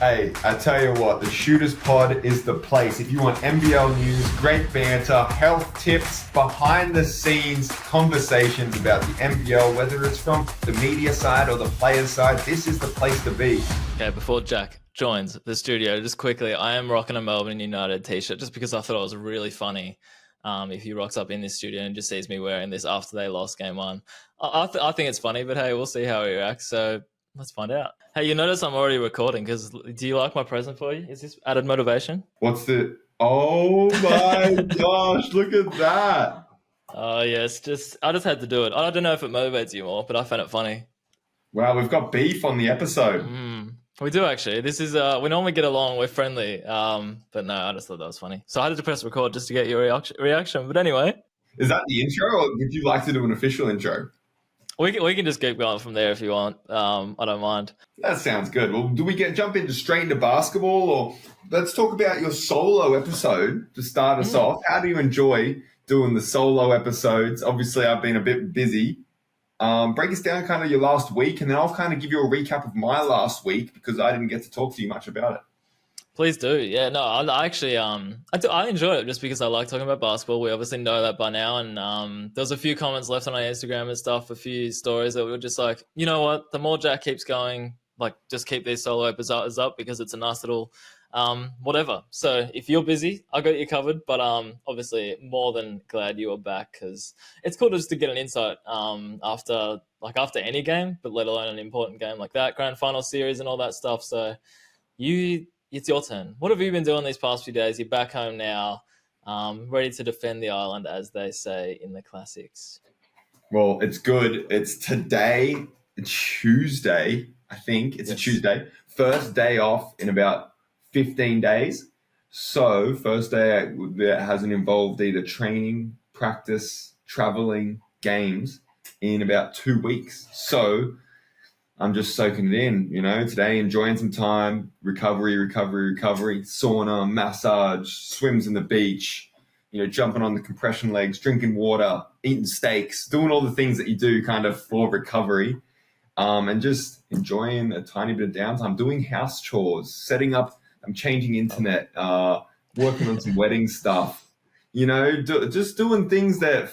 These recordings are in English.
Hey, I tell you what, the Shooters Pod is the place. If you want NBL news, great banter, health tips, behind the scenes conversations about the NBL, whether it's from the media side or the players side, this is the place to be. Okay, before Jack joins the studio, just quickly, I am rocking a Melbourne United t-shirt just because I thought it was really funny. If he rocks up in this studio and just sees me wearing this after they lost game one, I think it's funny, but hey, we'll see how he reacts. So let's find out. Hey, you notice I'm already recording because do you like my present for you? Is this added motivation? What's the... Oh my gosh, look at that. Oh, yes, I just had to do it. I don't know if it motivates you more, but I found it funny. Wow, we've got beef on the episode. We do actually. This is we normally get along. We're friendly, but no, I just thought that was funny. So I had to press record just to get your reaction. But anyway, Is that the intro, or would you like to do an official intro? we can just keep going from there if you want. I don't mind. That sounds good. Well, do we jump into straight into basketball, or let's talk about your solo episode to start us off? How do you enjoy doing the solo episodes? Obviously, I've been a bit busy. Break us down kind of your last week, and then I'll kind of give you a recap of my last week because I didn't get to talk to you much about it. Please do. Yeah, no, I actually I enjoy it just because I like talking about basketball. We obviously know that by now, and there's a few comments left on our Instagram and stuff, a few stories that we were just like, you know what, the more Jack keeps going, like just keep these solo episodes up because it's a nice little whatever. So if you're busy, I got you covered, but obviously more than glad you are back because it's cool just to get an insight after any game, but let alone an important game like that, grand final series and all that stuff. So it's your turn. What have you been doing these past few days? You're back home now, ready to defend the island, as they say in the classics. Well, it's good. It's today, Tuesday, I think. It's a Tuesday. First day off in about 15 days. So first day that hasn't involved either training, practice, traveling, games in about 2 weeks. So I'm just soaking it in, today enjoying some time, recovery, sauna, massage, swims in the beach, jumping on the compression legs, drinking water, eating steaks, doing all the things that you do kind of for recovery, and just enjoying a tiny bit of downtime, doing house chores, setting up, I'm changing internet, working on some wedding stuff, just doing things that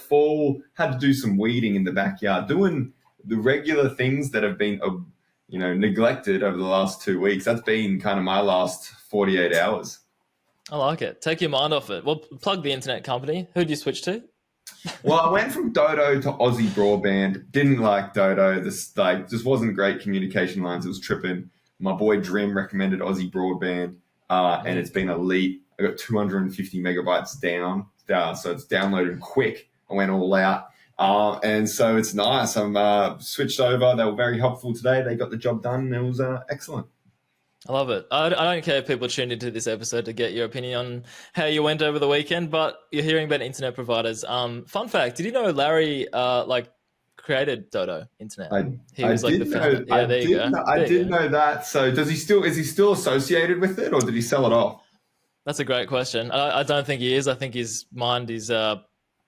had to do some weeding in the backyard, doing the regular things that have been, neglected over the last 2 weeks. That's been kind of my last 48 hours. I like it. Take your mind off it. Well, plug the internet company. Who'd you switch to? Well, I went from Dodo to Aussie Broadband. Didn't like Dodo. This just wasn't great communication lines. It was tripping. My boy Dream recommended Aussie Broadband, and it's been elite. I got 250 megabytes down, so it's downloaded quick. I went all out. And so it's nice. I'm switched over. They were very helpful today. They got the job done, and it was excellent. I love it. I don't care if people tuned into this episode to get your opinion on how you went over the weekend, but you're hearing about internet providers. Fun fact: did you know Larry created Dodo Internet? He was the founder. Yeah, there you go. I did know that. So is he still associated with it, or did he sell it off? That's a great question. I don't think he is. I think his mind is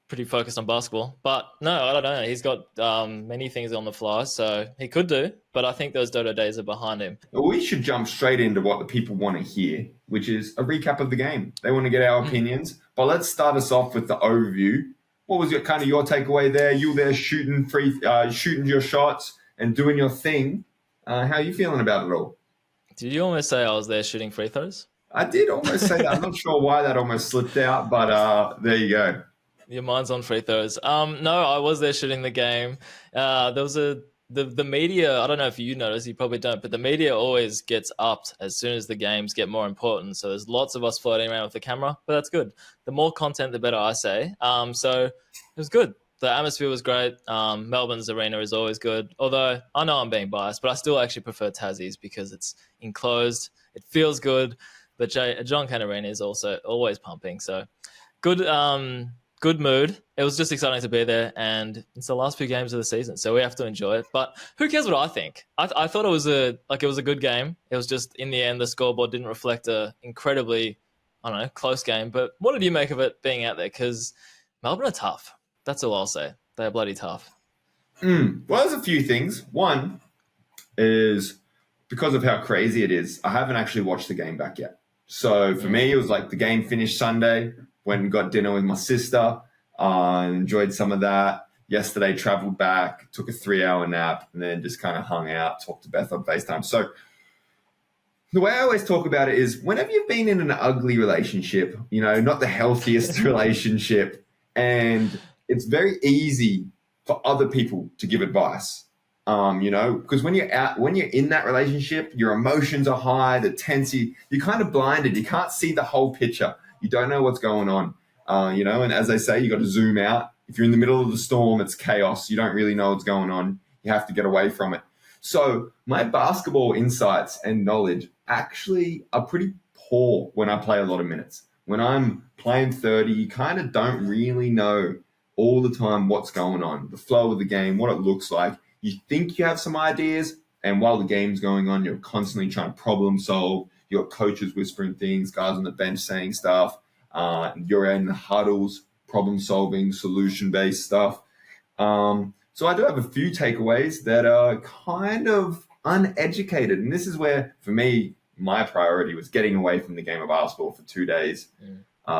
pretty focused on basketball. But no, I don't know. He's got many things on the fly, so he could do. But I think those Dodo days are behind him. We should jump straight into what the people want to hear, which is a recap of the game. They want to get our opinions. But let's start us off with the overview. What was your takeaway there? You were there shooting your shots and doing your thing. How are you feeling about it all? Did you almost say I was there shooting free throws? I did almost say that. I'm not sure why that almost slipped out, but there you go. Your mind's on free throws. No, I was there shooting the game. There was the media. I don't know if you notice, you probably don't, but the media always gets upped as soon as the games get more important. So there's lots of us floating around with the camera, but that's good. The more content, the better, I say. So it was good. The atmosphere was great. Melbourne's arena is always good. Although I know I'm being biased, but I still actually prefer Tassie's because it's enclosed. It feels good. But John Cain Arena is also always pumping. So good. Good mood. It was just exciting to be there, and it's the last few games of the season, so we have to enjoy it. But who cares what I think? I thought it was a good game. It was just in the end the scoreboard didn't reflect a incredibly, close game. But what did you make of it being out there? Because Melbourne are tough. That's all I'll say. They're bloody tough. Well, there's a few things. One is because of how crazy it is, I haven't actually watched the game back yet. So for me, it was like the game finished Sunday, went and got dinner with my sister, enjoyed some of that. Yesterday, traveled back, took a 3-hour nap, and then just kind of hung out, talked to Beth on FaceTime. So the way I always talk about it is whenever you've been in an ugly relationship, not the healthiest relationship, and it's very easy for other people to give advice. Because when you're in that relationship, your emotions are high, the tensity, you're kind of blinded. You can't see the whole picture. You don't know what's going on, and as they say, you got to zoom out. If you're in the middle of the storm, it's chaos. You don't really know what's going on. You have to get away from it. So my basketball insights and knowledge actually are pretty poor when I play a lot of minutes. When I'm playing 30, you kind of don't really know all the time what's going on, the flow of the game, what it looks like. You think you have some ideas, and while the game's going on, you're constantly trying to problem solve. You've got coaches whispering things, guys on the bench saying stuff. You're in the huddles, problem solving, solution-based stuff. So I do have a few takeaways that are kind of uneducated. And this is where, for me, my priority was getting away from the game of basketball for 2 days,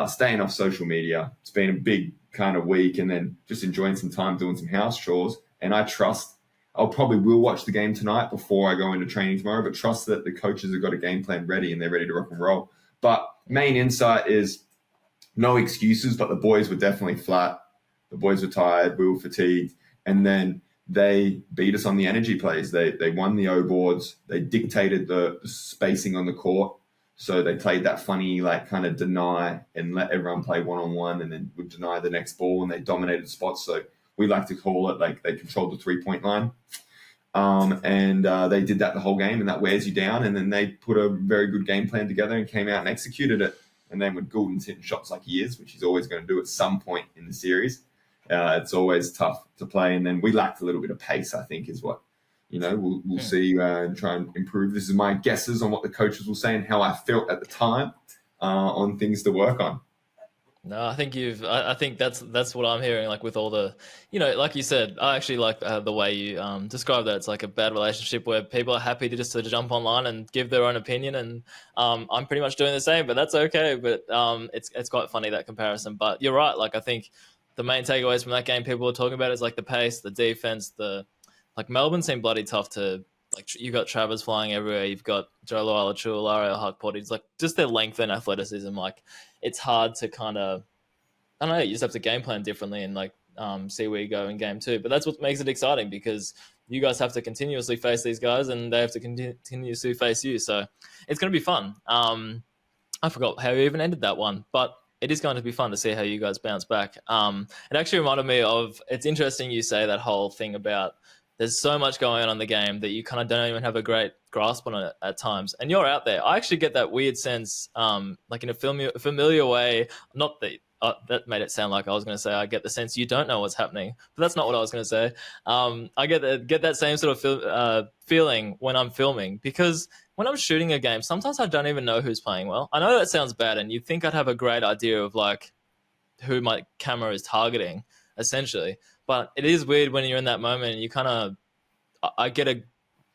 staying off social media. It's been a big kind of week, and then just enjoying some time doing some house chores. And I trust I'll probably will watch the game tonight before I go into training tomorrow, but trust that the coaches have got a game plan ready and they're ready to rock and roll. But main insight is no excuses, but the boys were definitely flat. The boys were tired, we were fatigued, and then they beat us on the energy plays. They won the O boards. They dictated the spacing on the court. So they played that funny, kind of deny and let everyone play one-on-one, and then would deny the next ball, and they dominated spots. So we like to call it they controlled the 3-point line. They did that the whole game, and that wears you down. And then they put a very good game plan together and came out and executed it. And then with Goulden's hitting shots like he is, which he's always going to do at some point in the series, it's always tough to play. And then we lacked a little bit of pace, I think, is what, we'll see and try and improve. This is my guesses on what the coaches will say and how I felt at the time on things to work on. No, I think I think that's what I'm hearing. With all the, like you said, I actually like the way you describe that. It's like a bad relationship where people are happy to just sort of jump online and give their own opinion, and I'm pretty much doing the same, but that's okay. But it's quite funny, that comparison. But you're right. I think the main takeaways from that game people were talking about is the pace, the defense, Melbourne seemed bloody tough to. You got Travers flying everywhere. You've got Joe Loalachu, Lario Huckport. It's just their length and athleticism. It's hard to kind of, I don't know. You just have to game plan differently and see where you go in game 2. But that's what makes it exciting, because you guys have to continuously face these guys, and they have to continuously face you. So it's going to be fun. I forgot how you even ended that one, but it is going to be fun to see how you guys bounce back. It actually reminded me of. It's interesting you say that whole thing about. There's so much going on in the game that you kind of don't even have a great grasp on it at times. And you're out there. I actually get that weird sense, in a familiar way. Not that that made it sound like I was going to say I get the sense you don't know what's happening, but that's not what I was going to say. I get that same sort of feeling when I'm filming, because when I'm shooting a game, sometimes I don't even know who's playing well. I know that sounds bad, and you'd think I'd have a great idea of who my camera is targeting, essentially. But it is weird when you're in that moment, and you I get a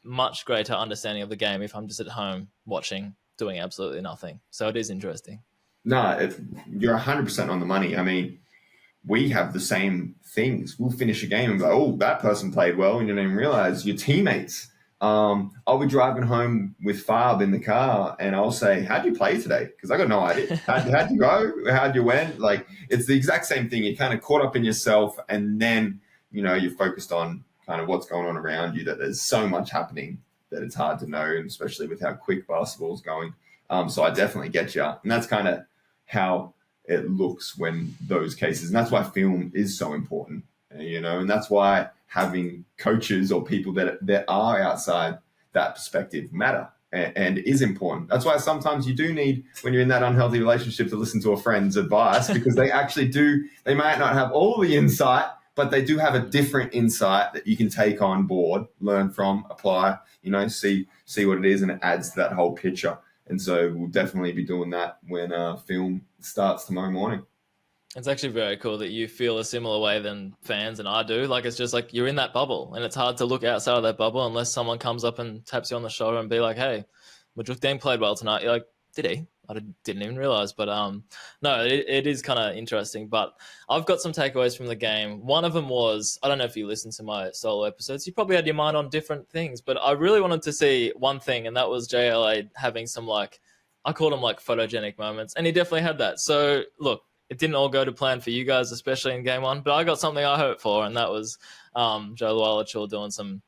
much greater understanding of the game if I'm just at home watching, doing absolutely nothing. So it is interesting. No, you're 100% on the money. I mean, we have the same things. We'll finish a game and go, oh, that person played well, and you don't even realize your teammates. I'll be driving home with Farb in the car, and I'll say, how'd you play today? Because I got no idea. How'd you go? How'd you went? It's the exact same thing. You're kind of caught up in yourself, and then, you're focused on kind of what's going on around you, that there's so much happening that it's hard to know, and especially with how quick basketball's going. So I definitely get you. And that's kind of how it looks when those cases, and that's why film is so important, and that's why having coaches or people that are outside that perspective matter and is important. That's why sometimes you do need, when you're in that unhealthy relationship, to listen to a friend's advice, because they actually they might not have all the insight, but they do have a different insight that you can take on board, learn from, apply, see what it is, and it adds to that whole picture. And so we'll definitely be doing that when film starts tomorrow morning. It's actually very cool that you feel a similar way than fans and I do. Like it's just like you're in that bubble, and it's hard to look outside of that bubble unless someone comes up and taps you on the shoulder and be like, "Hey, Majukdeen played well tonight." You're like, "Did he? Didn't even realize." But no, it is kind of interesting. But I've got some takeaways from the game. One of them was I don't know if you listened to my solo episodes. You probably had your mind on different things, but I really wanted to see one thing, and that was JLA having some like I called them like photogenic moments, and he definitely had that. So look, it didn't all go to plan for you guys, especially in game one. But I got something I hoped for, and that was Joe Lualachul doing some.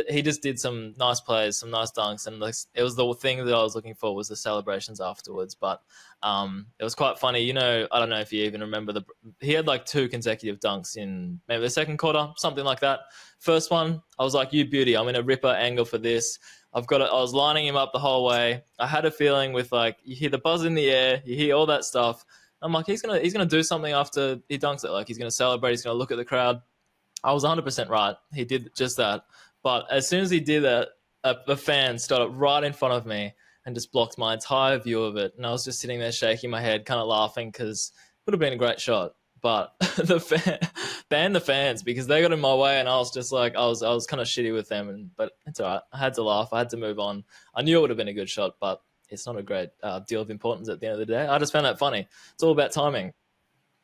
He just did some nice plays, some nice dunks, and it was the thing that I was looking for was the celebrations afterwards. But it was quite funny. You know, I don't know if you even remember he had like 2 consecutive dunks in maybe the second quarter, something like that. First one, I was like, "You beauty! I'm in a ripper angle for this." I've got it. I was lining him up the whole way. I had a feeling with like you hear the buzz in the air, you hear all that stuff. I'm like, he's gonna do something after he dunks it. Like he's gonna celebrate. He's gonna look at the crowd. I was 100% right. He did just that. But as soon as he did that, a fan stood up right in front of me and just blocked my entire view of it. And I was just sitting there shaking my head, kind of laughing because it would have been a great shot. But ban the fans because they got in my way, and I was just like, I was kind of shitty with them. But it's all right. I had to laugh. I had to move on. I knew it would have been a good shot, but it's not a great deal of importance at the end of the day. I just found that funny. It's all about timing.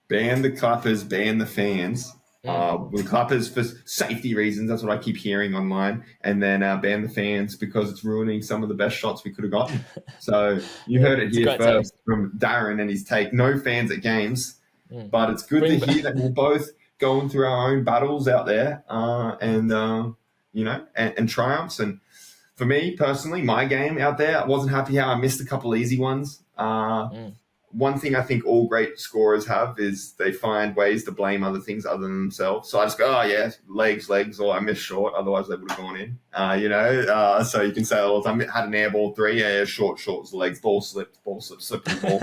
Ban the clappers, ban the fans. The clappers for safety reasons. That's what I keep hearing online. And then ban the fans because it's ruining some of the best shots we could have gotten. So you heard it here first from Darren and his take. No fans at games. But it's good to hear that we're both going through our own battles out there and triumphs. And for me personally, my game out there, I wasn't happy how I missed a couple easy ones. One thing I think all great scorers have is they find ways to blame other things other than themselves. So I just go, oh, yeah, legs, or I missed short. Otherwise, they would have gone in, So you can say, oh, I had an air ball 3, yeah, short was the legs, ball slipped the ball.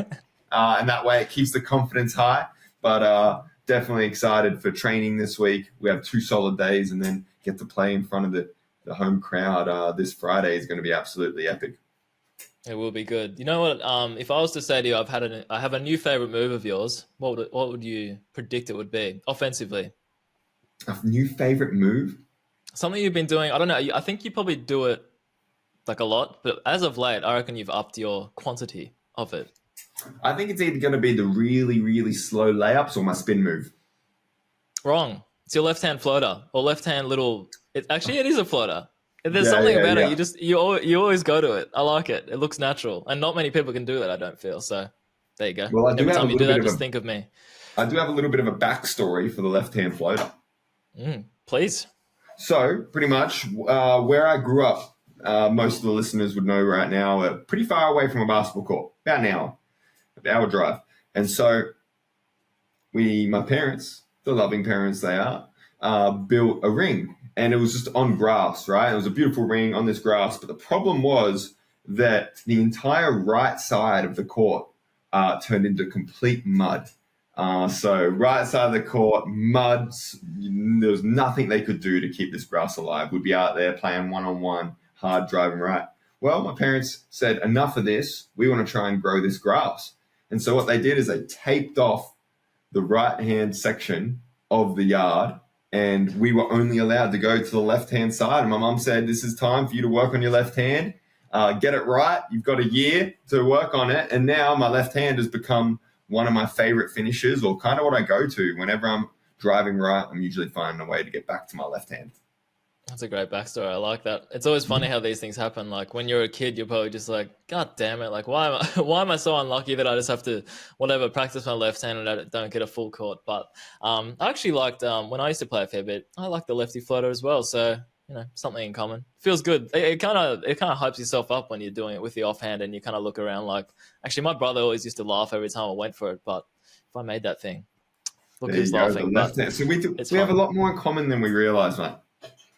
And that way it keeps the confidence high. But definitely excited for training this week. We have 2 solid days and then get to play in front of the home crowd this Friday is going to be absolutely epic. It will be good. You know what? If I was to say to you, I have a new favorite move of yours. What would you predict it would be offensively? A new favorite move? Something you've been doing. I don't know. I think you probably do it like a lot, but as of late, I reckon you've upped your quantity of it. I think it's either going to be the really, really slow layups or my spin move. Wrong. It's your left-hand floater or left-hand little. It is a floater. There's something about it. You always go to it. I like it. It looks natural, and not many people can do that. I don't feel so. There you go. Well, every time you do that, just think of me. I do have a little bit of a backstory for the left-hand floater. Please. So, pretty much where I grew up, most of the listeners would know right now, are pretty far away from a basketball court, about an hour drive. And so my parents, the loving parents they are, built a ring. And it was just on grass, right? It was a beautiful ring on this grass. But the problem was that the entire right side of the court turned into complete mud. So right side of the court, mud. There was nothing they could do to keep this grass alive. We'd be out there playing one-on-one, hard driving right. Well, my parents said, enough of this. We want to try and grow this grass. And so what they did is they taped off the right-hand section of the yard, and we were only allowed to go to the left-hand side. And my mum said, this is time for you to work on your left hand. Get it right. You've got a year to work on it. And now my left hand has become one of my favorite finishes, or kind of what I go to. Whenever I'm driving right, I'm usually finding a way to get back to my left hand. That's a great backstory. I like that. It's always funny how these things happen. Like when you're a kid, you're probably just like, God damn it. Like, why am I so unlucky that I just have to, practice my left hand and I don't get a full court. But I actually liked, when I used to play a fair bit, I liked the lefty floater as well. So, something in common. Feels good. It kind of hypes yourself up when you're doing it with the offhand and you kind of look around like, actually my brother always used to laugh every time I went for it. But if I made that thing, look who's laughing. So we have a lot more in common than we realize, mate.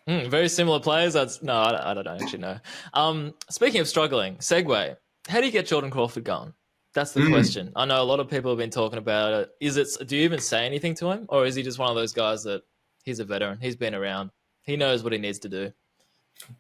Very similar players. I don't actually know. Speaking of struggling, segue. How do you get Jordan Crawford going? That's the question. I know a lot of people have been talking about it. Do you even say anything to him, or is he just one of those guys that he's a veteran, he's been around, he knows what he needs to do?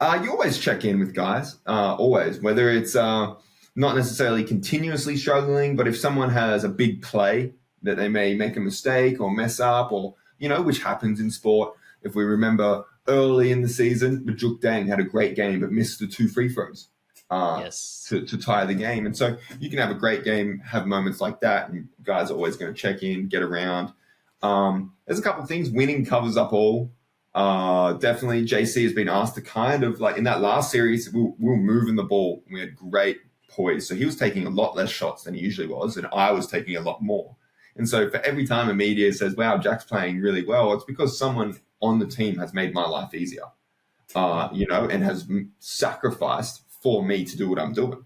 You always check in with guys, always, whether it's not necessarily continuously struggling, but if someone has a big play that they may make a mistake or mess up, or which happens in sport. If we remember early in the season, Majuk Dang had a great game but missed the 2 free throws Yes. to tie the game. And so you can have a great game, have moments like that, and guys are always going to check in, get around. There's a couple of things. Winning covers up all. Definitely, JC has been asked to kind of, like in that last series, we were moving the ball. We had great poise. So he was taking a lot less shots than he usually was, and I was taking a lot more. And so for every time a media says, wow, Jack's playing really well, it's because someone on the team has made my life easier, and has sacrificed for me to do what I'm doing.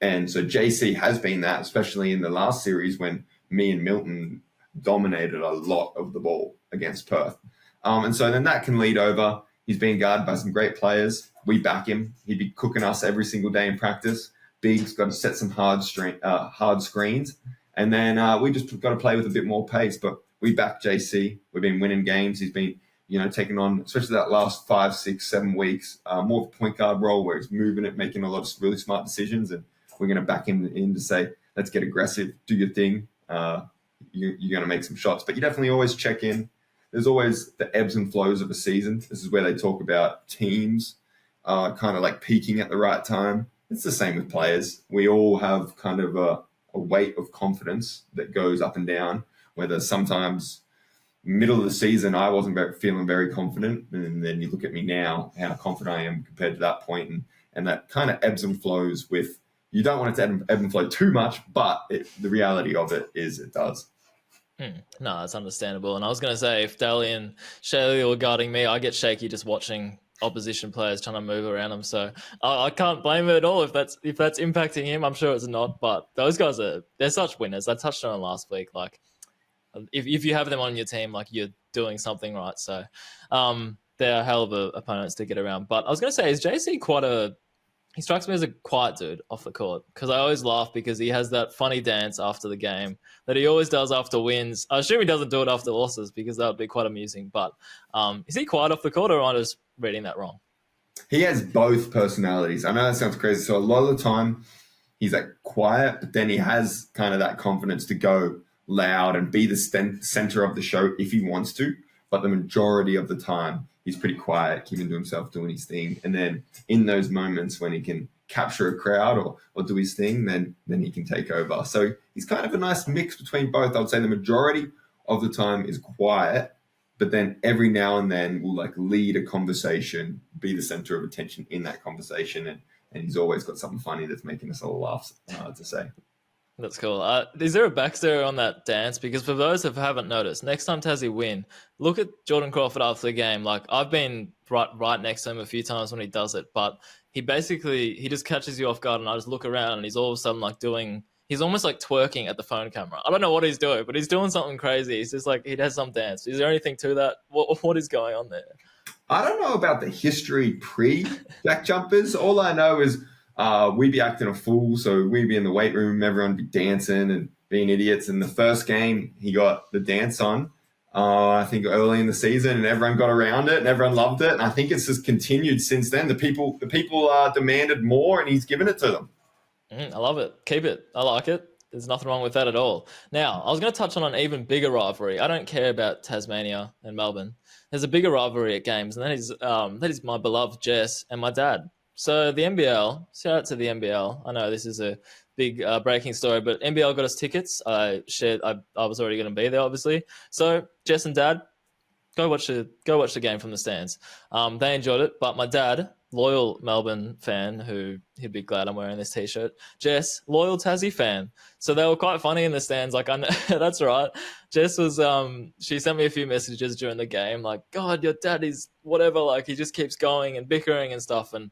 And so JC has been that, especially in the last series when me and Milton dominated a lot of the ball against Perth. And so then that can lead over. He's being guarded by some great players. We back him. He'd be cooking us every single day in practice. Big's got to set some hard screens. And then we just got to play with a bit more pace. But we back JC. We've been winning games. He's been, taking on, especially that last 5, 6, 7 weeks, more of a point guard role where he's moving it, making a lot of really smart decisions. And we're going to back him in to say, let's get aggressive, do your thing. You're going to make some shots. But you definitely always check in. There's always the ebbs and flows of a season. This is where they talk about teams kind of like peaking at the right time. It's the same with players. We all have kind of a weight of confidence that goes up and down, whether sometimes middle of the season I wasn't feeling very confident, and then you look at me now, how confident I am compared to that point, and that kind of ebbs and flows with, you don't want it to ebb and flow too much, but the reality of it is it does. No, that's understandable. And I was going to say, if Daly and Shaylee were guarding me, I get shaky just watching opposition players trying to move around them. So I can't blame it at all if that's impacting him. I'm sure it's not. But those guys they're such winners. I touched on it last week. Like if you have them on your team, like you're doing something right. So they're a hell of opponents to get around. But I was going to say, is JC he strikes me as a quiet dude off the court, because I always laugh because he has that funny dance after the game that he always does after wins. I assume he doesn't do it after losses because that would be quite amusing. But is he quiet off the court, or am I just reading that wrong? He has both personalities. I know that sounds crazy. So a lot of the time he's like quiet, but then he has kind of that confidence to go loud and be the center of the show if he wants to. But the majority of the time, he's pretty quiet, keeping to himself, doing his thing. And then in those moments when he can capture a crowd or do his thing, then he can take over. So he's kind of a nice mix between both. I would say the majority of the time is quiet, but then every now and then will like lead a conversation, be the center of attention in that conversation. And he's always got something funny that's making us all laugh to say. That's cool. Is there a backstory on that dance? Because for those who haven't noticed, next time Tassie win, look at Jordan Crawford after the game. Like I've been right next to him a few times when he does it, but he just catches you off guard, and I just look around and he's all of a sudden like he's almost like twerking at the phone camera. I don't know what he's doing, but he's doing something crazy. He's just like, he has some dance. Is there anything to that? What is going on there? I don't know about the history pre-Jack Jumpers. All I know is we'd be acting a fool, so we'd be in the weight room, everyone would be dancing and being idiots. And the first game, he got the dance on, I think early in the season, and everyone got around it and everyone loved it. And I think it's just continued since then. The people demanded more, and he's given it to them. I love it. Keep it. I like it. There's nothing wrong with that at all. Now, I was going to touch on an even bigger rivalry. I don't care about Tasmania and Melbourne. There's a bigger rivalry at games, and that is my beloved Jess and my dad. So the NBL, shout out to the NBL. I know this is a big breaking story, but NBL got us tickets. I was already going to be there, obviously. So Jess and Dad, go watch the game from the stands. They enjoyed it, but my dad, loyal Melbourne fan, who he'd be glad I'm wearing this t-shirt. Jess, loyal Tassie fan. So they were quite funny in the stands. Like, I know, that's right. Jess was, she sent me a few messages during the game, like, God, your dad is whatever. Like, he just keeps going and bickering and stuff. And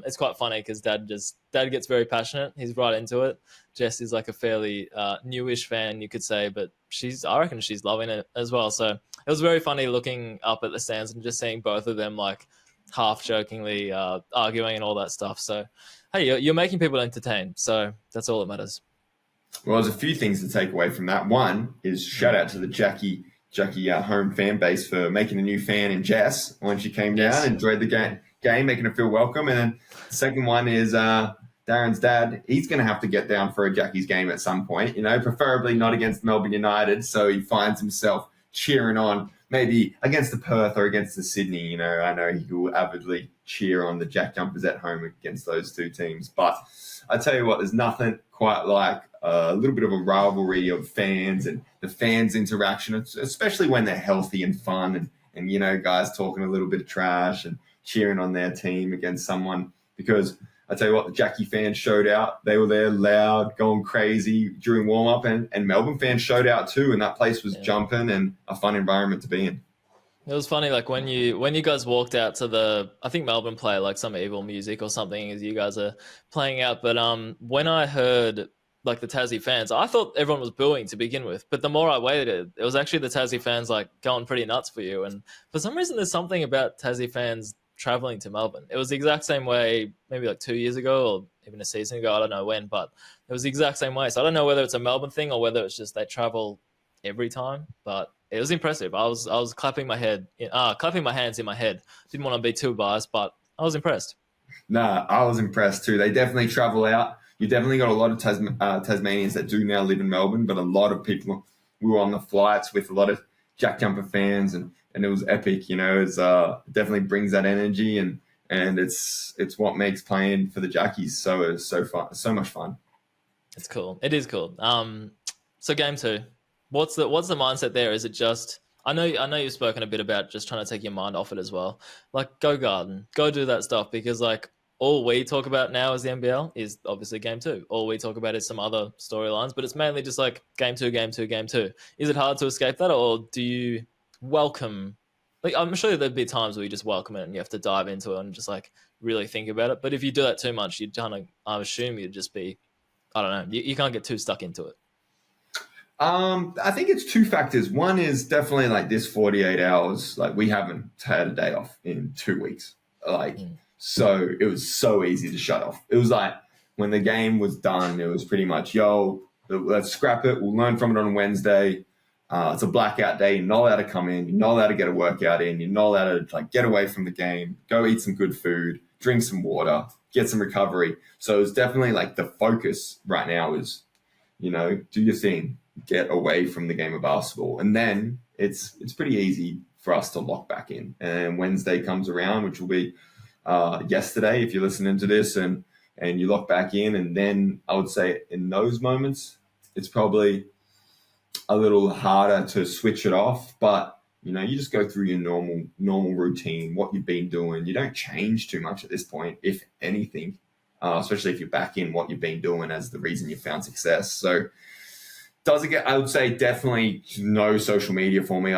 it's quite funny because dad gets very passionate. He's right into it. Jess is like a fairly newish fan, you could say, but I reckon she's loving it as well. So it was very funny looking up at the stands and just seeing both of them like half jokingly arguing and all that stuff. So, hey, you're making people entertained. So that's all that matters. Well, there's a few things to take away from that. One is shout out to the Jackie home fan base for making a new fan in Jess when she came down, enjoyed the game, making her feel welcome. And then the second one is Darren's dad, he's going to have to get down for a Jackies game at some point, preferably not against Melbourne United. So he finds himself cheering on maybe against the Perth or against the Sydney. I know he will avidly cheer on the Jack Jumpers at home against those two teams. But I tell you what, there's nothing quite like a little bit of a rivalry of fans and the fans' interaction, especially when they're healthy and fun and guys talking a little bit of trash and cheering on their team against someone. Because I tell you what, the Jackie fans showed out. They were there loud, going crazy during warm-up, and Melbourne fans showed out too, and that place was jumping and a fun environment to be in. It was funny, like when you guys walked out to I think Melbourne play like some evil music or something as you guys are playing out. But when I heard like the Tassie fans, I thought everyone was booing to begin with. But the more I waited, it was actually the Tassie fans like going pretty nuts for you. And for some reason, there's something about Tassie fans traveling to Melbourne. It was the exact same way maybe like 2 years ago or even a season ago. I don't know when, but it was the exact same way. So I don't know whether it's a Melbourne thing or whether it's just they travel every time, but it was impressive. I was clapping my hands in my head. Didn't want to be too biased, but I was impressed. Nah, I was impressed too. They definitely travel out. You definitely got a lot of Tasmanians that do now live in Melbourne, but a lot of people, we were on the flights with a lot of Jack Jumper fans, and it was epic. It definitely brings that energy, and it's what makes playing for the Jackies so fun, so much fun. It's cool. It is cool. So game 2. What's the mindset there? Is it just I know you've spoken a bit about just trying to take your mind off it as well. Like go garden, go do that stuff, because like all we talk about now as the NBL is obviously game 2. All we talk about is some other storylines, but it's mainly just like game 2, game 2, game 2. Is it hard to escape that, or do you welcome? Like I'm sure there'd be times where you just welcome it and you have to dive into it and just like really think about it. But if you do that too much, I assume you'd just be, I don't know, you can't get too stuck into it. I think it's 2 factors. One is definitely like this 48 hours. Like we haven't had a day off in 2 weeks. So it was so easy to shut off. It was like when the game was done, it was pretty much, let's scrap it. We'll learn from it on Wednesday. It's a blackout day. You're not allowed to come in. You're not allowed to get a workout in. You're not allowed to like get away from the game, go eat some good food, drink some water, get some recovery. So it's definitely like the focus right now is, do your thing. Get away from the game of basketball, and then it's pretty easy for us to lock back in. And Wednesday comes around, which will be yesterday if you're listening to this, and you lock back in, and then I would say in those moments it's probably a little harder to switch it off, but you just go through your normal routine, what you've been doing. You don't change too much at this point, if anything, especially if you're back in what you've been doing as the reason you found success. So does it get, I would say definitely no social media for me.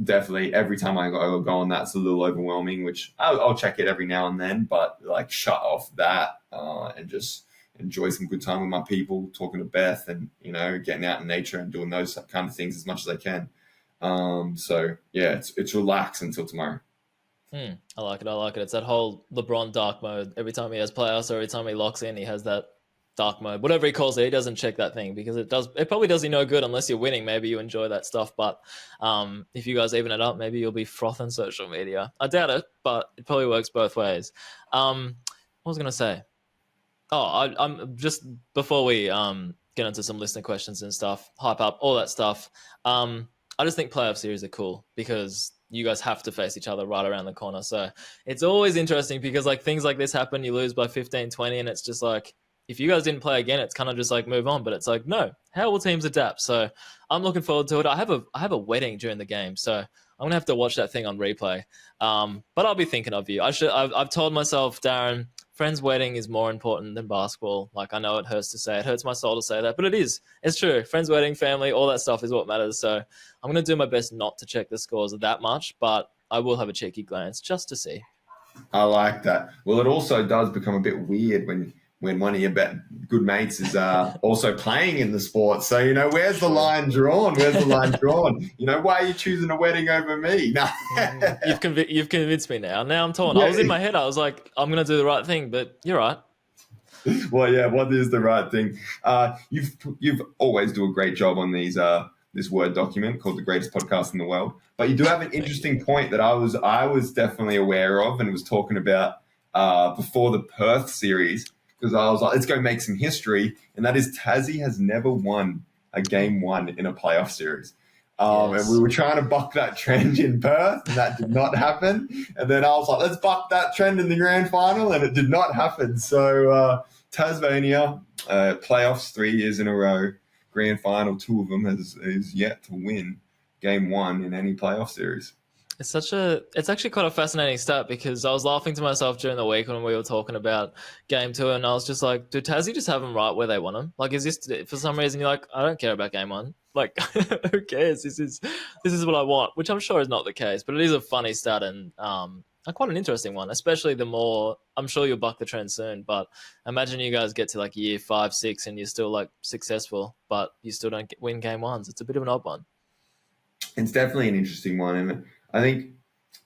Definitely every time I go on, that's a little overwhelming, which I'll check it every now and then, but like shut off that and just enjoy some good time with my people, talking to Beth and, getting out in nature and doing those kind of things as much as I can. So yeah, it's relax until tomorrow. I like it. It's that whole LeBron dark mode. Every time he has playoffs or every time he locks in, he has that dark mode, whatever he calls it. He doesn't check that thing because it probably does you no good unless you're winning. Maybe you enjoy that stuff, but if you guys even it up, maybe you'll be frothing social media. I doubt it, but it probably works both ways. What was I going to say? I'm just before we get into some listener questions and stuff, hype up all that stuff. I just think playoff series are cool because you guys have to face each other right around the corner. So it's always interesting because like things like this happen, you lose by 15, 20, and it's just like, if you guys didn't play again, it's kind of just like move on. But it's like, no, how will teams adapt? So I'm looking forward to it. I have a wedding during the game, so I'm gonna have to watch that thing on replay. But I'll be thinking of you. I've told myself, Darren, friend's wedding is more important than basketball. Like I know it hurts to say, it hurts my soul to say that, but it is. It's true. Friend's wedding, family, all that stuff is what matters. So I'm gonna do my best not to check the scores that much, but I will have a cheeky glance just to see. I like that. Well, it also does become a bit weird when one of your good mates is also playing in the sport. So, where's the line drawn? Why are you choosing a wedding over me? No. You've convinced me now. Now I'm torn. Yeah. I was in my head. I was like, I'm going to do the right thing, but you're right. Well, yeah, what is the right thing? You've always do a great job on this Word document called The Greatest Podcast in the World. But you do have an interesting point that I was definitely aware of and was talking about before the Perth series. because I was like, let's go make some history. And that is Tassie has never won a game one in a playoff series. And we were trying to buck that trend in Perth, and that did not happen. And then I was like, let's buck that trend in the grand final, and it did not happen. So Tasmania, playoffs 3 years in a row, grand final, 2 of them is yet to win game one in any playoff series. It's actually quite a fascinating stat, because I was laughing to myself during the week when we were talking about game 2, and I was just like, do Tassie just have them right where they want them? Like, is this, for some reason you're like, I don't care about game 1. Like, who cares? This is what I want, which I'm sure is not the case, but it is a funny stat, and quite an interesting one, especially the more, I'm sure you'll buck the trend soon, but imagine you guys get to like year 5, 6 and you're still like successful, but you still don't win game 1s. It's a bit of an odd one. It's definitely an interesting one, and I think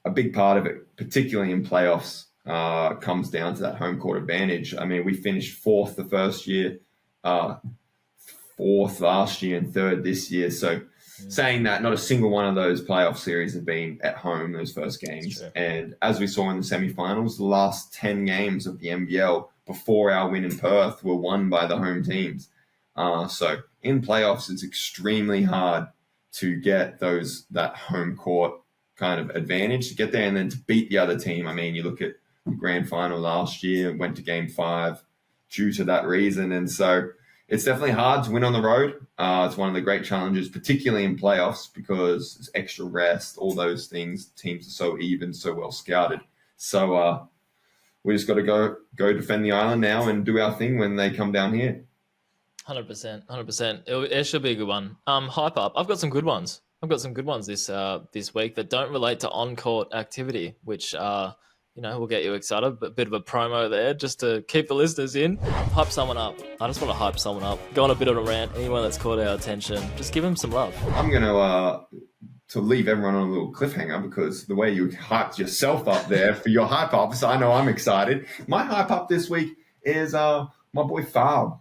a big part of it, particularly in playoffs, comes down to that home court advantage. I mean, we finished 4th the first year, 4th last year, and 3rd this year. So saying that, not a single one of those playoff series have been at home, those first games. And as we saw in the semifinals, the last 10 games of the NBL before our win in Perth were won by the home teams. So in playoffs, it's extremely hard to get that home court kind of advantage to get there and then to beat the other team. I mean, you look at the grand final last year, went to game 5 due to that reason. And so it's definitely hard to win on the road. It's one of the great challenges, particularly in playoffs, because it's extra rest, all those things. Teams are so even, so well scouted. So we just got to go defend the island now and do our thing when they come down here. 100%. It should be a good one. Hype up. I've got some good ones. This week that don't relate to on-court activity, which will get you excited. But a bit of a promo there just to keep the listeners in. Hype someone up. I just want to hype someone up. Go on a bit of a rant. Anyone that's caught our attention, just give them some love. I'm gonna to leave everyone on a little cliffhanger, because the way you hyped yourself up there for your hype ups, I know I'm excited. My hype up this week is my boy Farb.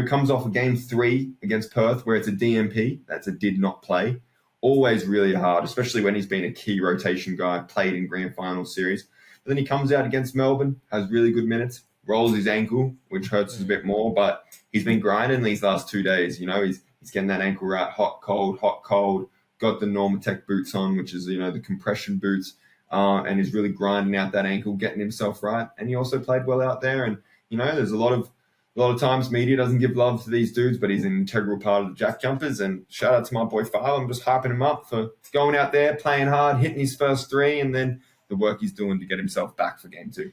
Comes off of game 3 against Perth, where it's a DNP. That's a did not play. Always really hard, especially when he's been a key rotation guy, played in grand final series. But then he comes out against Melbourne, has really good minutes, rolls his ankle, which hurts us a bit more, but he's been grinding these last 2 days. He's getting that ankle right, hot, cold, got the Normatec boots on, which is, the compression boots, and he's really grinding out that ankle, getting himself right. And he also played well out there. And, there's a lot of times media doesn't give love to these dudes, but he's an integral part of the Jack Jumpers. And shout out to my boy Farl. I'm just hyping him up for going out there, playing hard, hitting his first 3, and then the work he's doing to get himself back for game 2.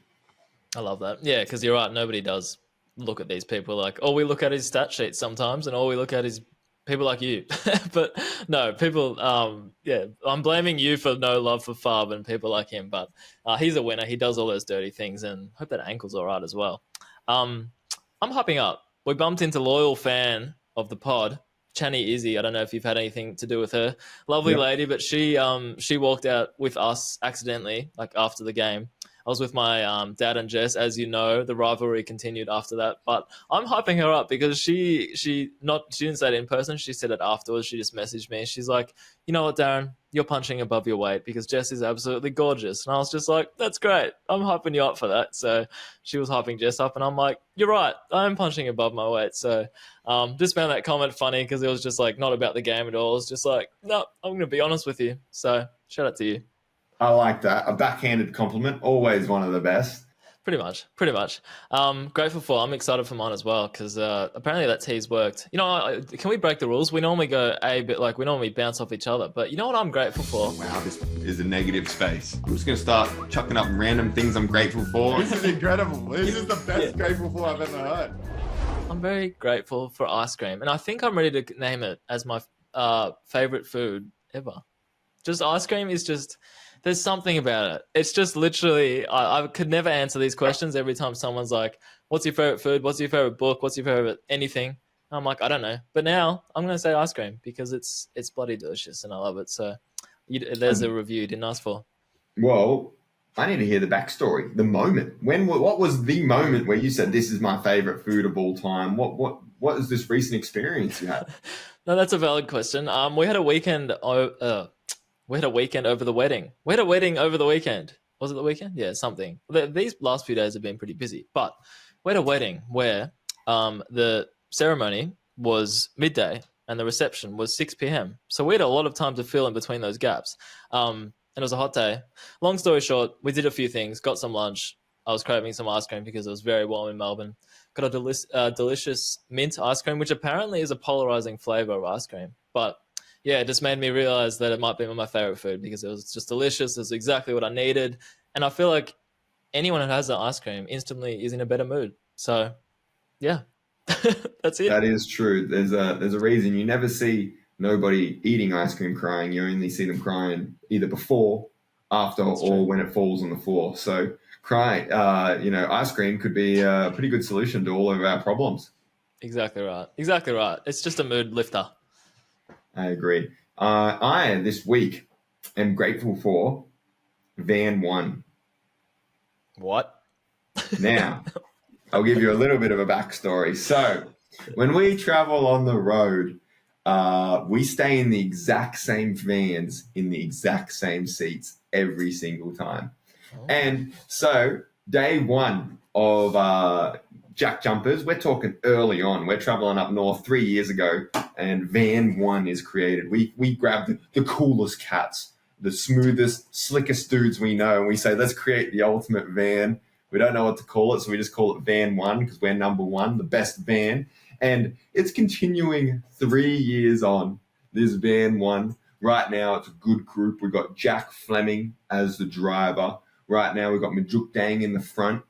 I love that. Yeah, because you're right. Nobody does look at these people like, we look at his stat sheet sometimes, and all we look at is people like you. But no, people, I'm blaming you for no love for Farb and people like him. But he's a winner. He does all those dirty things, and hope that ankle's all right as well. I'm hyping up. We bumped into loyal fan of the pod, Channy Izzy. I don't know if you've had anything to do with her. Lovely lady, but she walked out with us accidentally, like after the game. I was with my dad and Jess. As you know, the rivalry continued after that. But I'm hyping her up because she didn't say it in person. She said it afterwards. She just messaged me. She's like, you know what, Darren? You're punching above your weight because Jess is absolutely gorgeous. And I was just like, that's great. I'm hyping you up for that. So she was hyping Jess up, and I'm like, you're right. I'm punching above my weight. So just found that comment funny because it was just like not about the game at all. It was just like, no, I'm going to be honest with you. So shout out to you. I like that. A backhanded compliment, always one of the best. Pretty much. Grateful for. I'm excited for mine as well because apparently that tease worked. Can we break the rules? We normally go a bit like we normally bounce off each other. But you know what I'm grateful for? Wow, this is a negative space. I'm just going to start chucking up random things I'm grateful for. This is incredible. This is the best grateful for I've ever heard. I'm very grateful for ice cream, and I think I'm ready to name it as my favorite food ever. Just ice cream is just. There's something about it. It's just literally, I could never answer these questions every time someone's like, what's your favorite food? What's your favorite book? What's your favorite anything? I'm like, I don't know. But now I'm going to say ice cream because it's bloody delicious and I love it. So there's a review you didn't ask for. Well, I need to hear the backstory, the moment. What was the moment where you said, this is my favorite food of all time? What is this recent experience you had? No, that's a valid question. We had a weekend. We had a weekend over the wedding. We had a wedding over the weekend. Was it the weekend? Yeah, something. These last few days have been pretty busy. But we had a wedding where the ceremony was midday and the reception was 6 p.m. So we had a lot of time to fill in between those gaps. And it was a hot day. Long story short, we did a few things, got some lunch. I was craving some ice cream because it was very warm in Melbourne. Got a delicious mint ice cream, which apparently is a polarizing flavor of ice cream. But yeah, it just made me realize that it might be my favorite food because it was just delicious. It was exactly what I needed. And I feel like anyone who has that ice cream instantly is in a better mood. So yeah, that's it. That is true. There's a reason you never see nobody eating ice cream crying. You only see them crying either before, after, or when it falls on the floor. So crying, ice cream could be a pretty good solution to all of our problems. Exactly right. Exactly right. It's just a mood lifter. I agree. I, this week, am grateful for Van 1. What? Now, I'll give you a little bit of a backstory. So, when we travel on the road, we stay in the exact same vans, in the exact same seats every single time. Oh. And so, day one of Jack Jumpers, we're talking early on. We're traveling up north 3 years ago, and Van 1 is created. We grab the coolest cats, the smoothest, slickest dudes we know, and we say, let's create the ultimate van. We don't know what to call it, so we just call it Van 1 because we're number one, the best van. And it's continuing 3 years on, this Van 1. Right now, it's a good group. We've got Jack Fleming as the driver. Right now, we've got Majuk Dang in the front,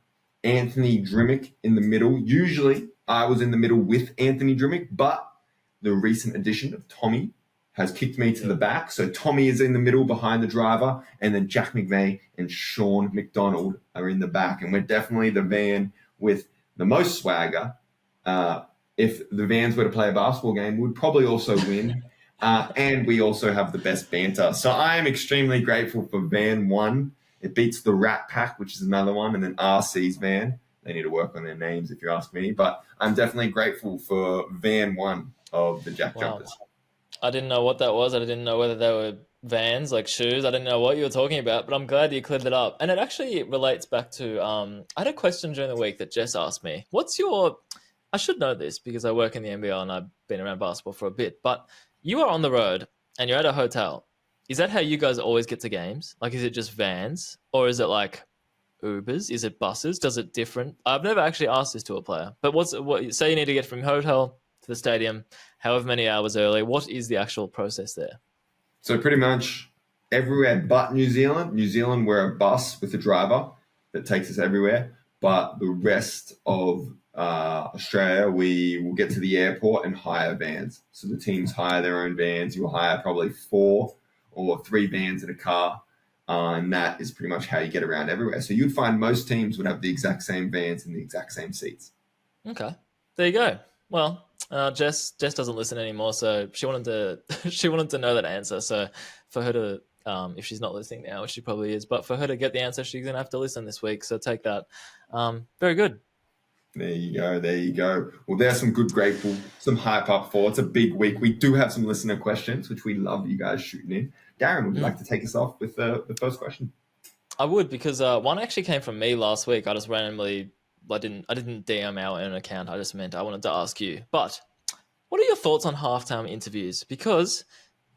Anthony Drimmick in the middle. Usually, I was in the middle with Anthony Drimmick, but the recent addition of Tommy has kicked me to the back. So Tommy is in the middle behind the driver, and then Jack McVeigh and Sean McDonald are in the back. And we're definitely the van with the most swagger. If the vans were to play a basketball game, we'd probably also win. And we also have the best banter. So I am extremely grateful for Van 1. It beats the Rat Pack, which is another one, and then RC's van. They need to work on their names, if you ask me. But I'm definitely grateful for Van 1 of the Jack Jumpers. I didn't know what that was. I didn't know whether they were vans, like shoes. I didn't know what you were talking about, but I'm glad you cleared it up. And it actually relates back to, I had a question during the week that Jess asked me. I should know this because I work in the NBL and I've been around basketball for a bit, but you are on the road and you're at a hotel. Is that how you guys always get to games? Like, is it just vans or is it like Ubers? Is it buses? Does it different? I've never actually asked this to a player, but say you need to get from hotel to the stadium, however many hours early, what is the actual process there? So pretty much everywhere but New Zealand. New Zealand, we're a bus with a driver that takes us everywhere. But the rest of Australia, we will get to the airport and hire vans. So the teams hire their own vans. You'll hire probably 4 or 3 vans in a car. And that is pretty much how you get around everywhere. So you'd find most teams would have the exact same vans and the exact same seats. Okay. There you go. Well, Jess doesn't listen anymore, so she wanted to know that answer. So for her to, if she's not listening now, which she probably is, but for her to get the answer, she's gonna have to listen this week. So take that. Very good. There you go. Well, there's some good grateful, some hype up for. It's a big week. We do have some listener questions, which we love you guys shooting in. Darren, would you like to take us off with the first question? I would, because one actually came from me last week. I just randomly. I didn't DM our own account. I just meant I wanted to ask you. But what are your thoughts on halftime interviews? Because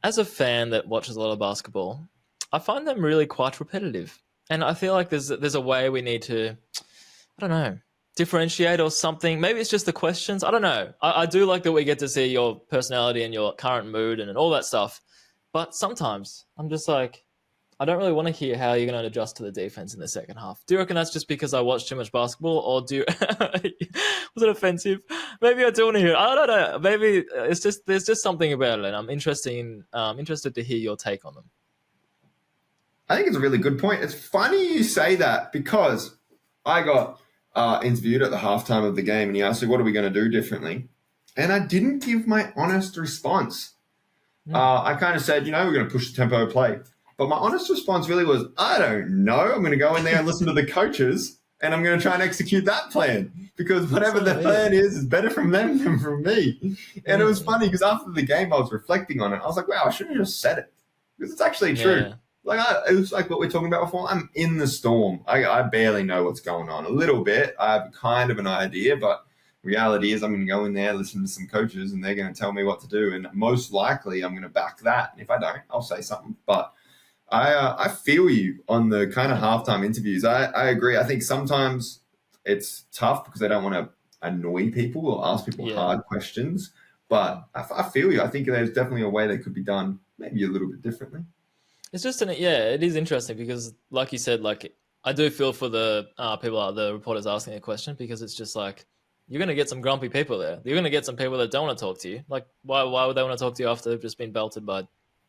as a fan that watches a lot of basketball, I find them really quite repetitive. And I feel like there's a way we need to, I don't know, differentiate or something. Maybe it's just the questions. I don't know. I do like that we get to see your personality and your current mood and all that stuff. But sometimes I'm just like, I don't really want to hear how you're going to adjust to the defense in the second half. Do you reckon that's just because I watch too much basketball, or was it offensive? Maybe I do want to hear it. I don't know. Maybe there's just something about it, and I'm interested to hear your take on them. I think it's a really good point. It's funny you say that because I got interviewed at the halftime of the game, and he asked me, "What are we going to do differently?" And I didn't give my honest response. I kind of said, we're going to push the tempo of play. But my honest response really was, I don't know. I'm going to go in there and listen to the coaches, and I'm going to try and execute that plan because whatever the plan is better from them than from me. And it was funny because after the game, I was reflecting on it. I was like, wow, I should have just said it because it's actually true. it was like what we're talking about before. I'm in the storm. I barely know what's going on. A little bit. I have kind of an idea, but reality is I'm going to go in there, listen to some coaches, and they're going to tell me what to do. And most likely, I'm going to back that. And if I don't, I'll say something. But I feel you on the kind of halftime interviews. I agree. I think sometimes it's tough because they don't want to annoy people or ask people hard questions. But I feel you. I think there's definitely a way that could be done maybe a little bit differently. It's just it is interesting because, like you said, like I do feel for the the reporters asking a question, because it's just like you're going to get some grumpy people there. You're going to get some people that don't want to talk to you. Like, why would they want to talk to you after they've just been belted by,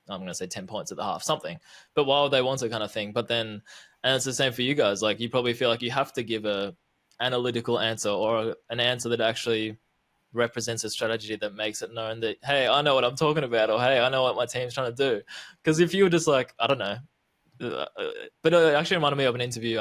I'm going to say 10 points at the half, something. But why would they want to, kind of thing? But then, and it's the same for you guys. Like, you probably feel like you have to give a analytical answer, or an answer that actually represents a strategy that makes it known that, hey, I know what I'm talking about, or hey, I know what my team's trying to do. Because if you were just like, I don't know, but it actually reminded me of an interview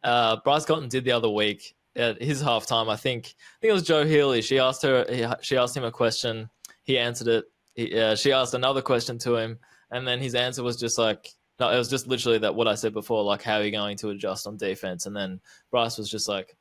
Bryce Cotton did the other week at his halftime. I think it was Joe Healy. She asked him a question. He answered it. She asked another question to him, and then his answer was just like, no, it was just literally that what I said before, like, how are you going to adjust on defense? And then Bryce was just like,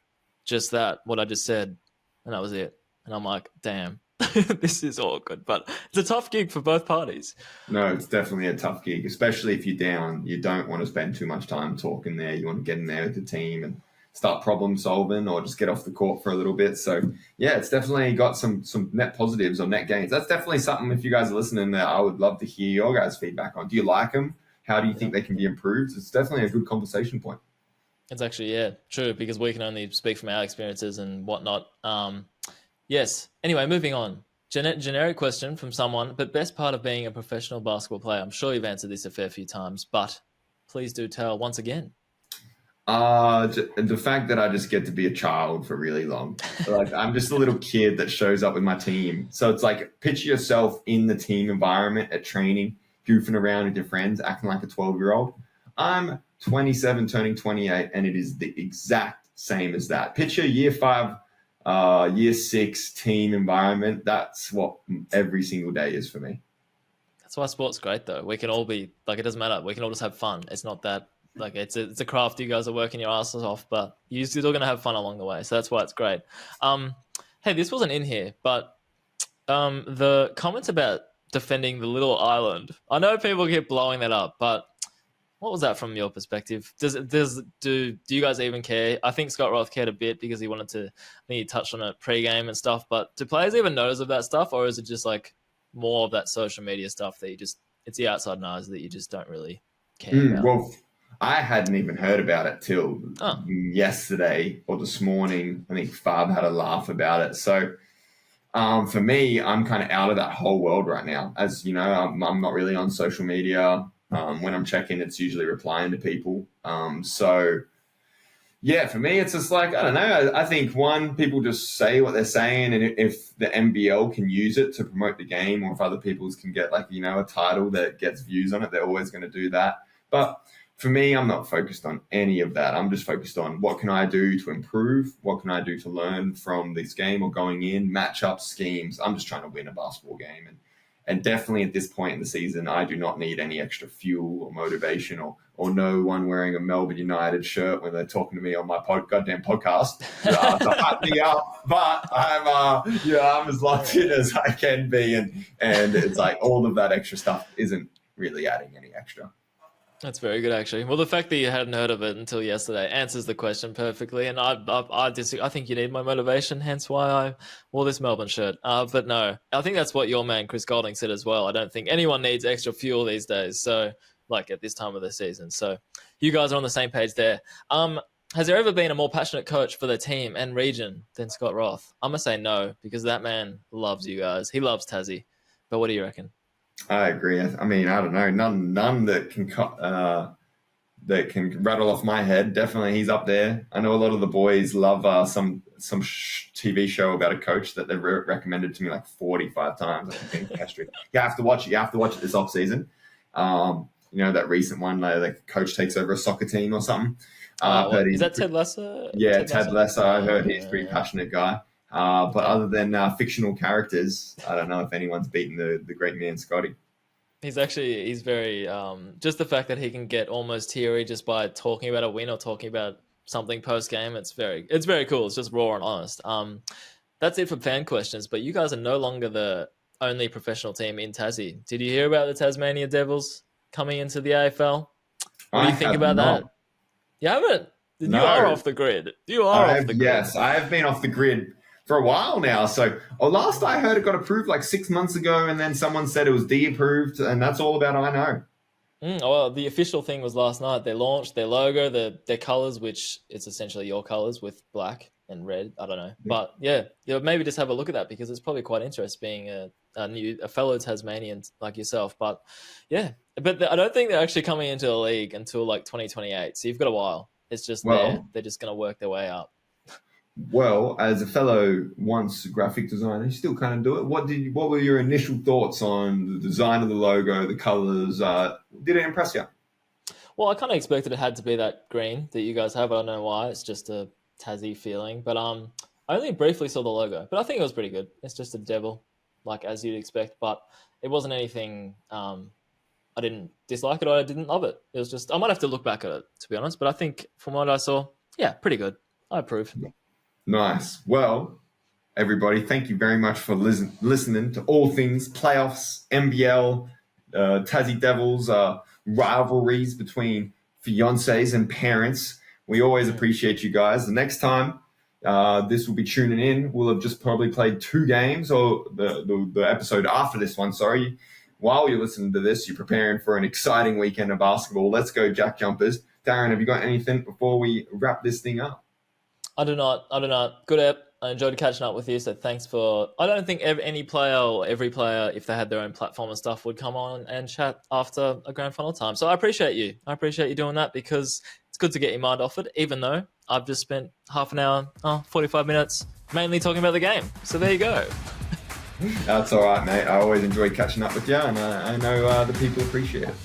just that, what I just said, and that was it. And I'm like, damn, this is awkward. But it's a tough gig for both parties. No, it's definitely a tough gig, especially if you're down. You don't want to spend too much time talking there. You want to get in there with the team and start problem solving, or just get off the court for a little bit. So, yeah, it's definitely got some net positives or net gains. That's definitely something, if you guys are listening, that I would love to hear your guys' feedback on. Do you like them? How do you think they can be improved? It's definitely a good conversation point. It's actually, true, because we can only speak from our experiences and whatnot. Yes. Anyway, moving on. Generic question from someone, but best part of being a professional basketball player. I'm sure you've answered this a fair few times, but please do tell once again. The fact that I just get to be a child for really long. Like, I'm just a little kid that shows up with my team. So it's like, picture yourself in the team environment at training, goofing around with your friends, acting like a 12-year-old. I'm 27, turning 28, and it is the exact same as that. Picture year 5, year 6 team environment. That's what every single day is for me. That's why sport's great, though. We can all be like, it doesn't matter. We can all just have fun. It's not that like it's a craft. You guys are working your asses off, but you're still going to have fun along the way. So that's why it's great. Hey, this wasn't in here, but the comments about defending the little island. I know people keep blowing that up, but what was that from your perspective? Do you guys even care? I think Scott Roth cared a bit because he wanted to. I think he touched on it pre-game and stuff. But do players even notice of that stuff, or is it just like more of that social media stuff that it's the outside eyes that you just don't really care about? Well, I hadn't even heard about it till yesterday or this morning. I think Fab had a laugh about it. So for me, I'm kind of out of that whole world right now. As you know, I'm not really on social media. When I'm checking, it's usually replying to people. So, yeah, for me, it's just like, I don't know. I think, people just say what they're saying. And if the NBL can use it to promote the game, or if other people can get, like, a title that gets views on it, they're always going to do that. But for me, I'm not focused on any of that. I'm just focused on what can I do to improve? What can I do to learn from this game or going in, matchup schemes? I'm just trying to win a basketball game. And definitely at this point in the season, I do not need any extra fuel or motivation or no one wearing a Melbourne United shirt when they're talking to me on my goddamn podcast to hype me up. But I'm as locked in as I can be. And it's like all of that extra stuff isn't really adding any extra. That's very good, actually. Well, the fact that you hadn't heard of it until yesterday answers the question perfectly. And I disagree. I think you need my motivation, hence why I wore this Melbourne shirt. But no, I think that's what your man Chris Golding said as well. I don't think anyone needs extra fuel these days. So, like at this time of the season. So, you guys are on the same page there. Has there ever been a more passionate coach for the team and region than Scott Roth? I'm gonna say no, because that man loves you guys. He loves Tassie. But what do you reckon? I agree. I mean, I don't know. None that can rattle off my head. Definitely, he's up there. I know a lot of the boys love some TV show about a coach that they've recommended to me like 45 times. I think you have to watch it. You have to watch it this off season. That recent one, the coach takes over a soccer team or something. Is that Ted Lasso? Yeah, Ted Lasso. I heard he's a pretty passionate guy. But other than fictional characters, I don't know if anyone's beaten the great man Scotty. He's very just the fact that he can get almost teary just by talking about a win or talking about something post game. It's very cool. It's just raw and honest. That's it for fan questions. But you guys are no longer the only professional team in Tassie. Did you hear about the Tasmania Devils coming into the AFL? What do you think about that? You haven't? No. You are off the grid. You are off the grid. Yes, I have been off the grid for a while now. So last I heard, it got approved like 6 months ago, and then someone said it was de-approved, and that's all about I know. Well, the official thing was last night. They launched their logo, their colors, which it's essentially your colors with black and red. I don't know, but yeah, maybe just have a look at that because it's probably quite interesting being a fellow Tasmanian like yourself. But yeah, but I don't think they're actually coming into the league until like 2028. So you've got a while. It's just they're just going to work their way up. Well, as a fellow once graphic designer, you still kind of do it. What were your initial thoughts on the design of the logo, the colors? Did it impress you? Well, I kind of expected it had to be that green that you guys have. I don't know why. It's just a Tassie feeling. But I only briefly saw the logo, but I think it was pretty good. It's just a devil, like as you'd expect. But it wasn't anything. I didn't dislike it or I didn't love it. It was just I might have to look back at it to be honest. But I think from what I saw, yeah, pretty good. I approve. Nice. Well, everybody, thank you very much for listening to all things playoffs, NBL, Tassie Devils, rivalries between fiancés and parents. We always appreciate you guys. The next time this will be tuning in, we'll have just probably played 2 games, or the episode after this one, sorry. While you're listening to this, you're preparing for an exciting weekend of basketball. Let's go, Jack Jumpers. Darren, have you got anything before we wrap this thing up? I do not. Good app. I enjoyed catching up with you. So thanks for. I don't think any player or every player, if they had their own platform and stuff, would come on and chat after a grand final time. So I appreciate you. I appreciate you doing that because it's good to get your mind off it. Even though I've just spent half an hour, 45 minutes, mainly talking about the game. So there you go. That's all right, mate. I always enjoy catching up with you, and I know the people appreciate it.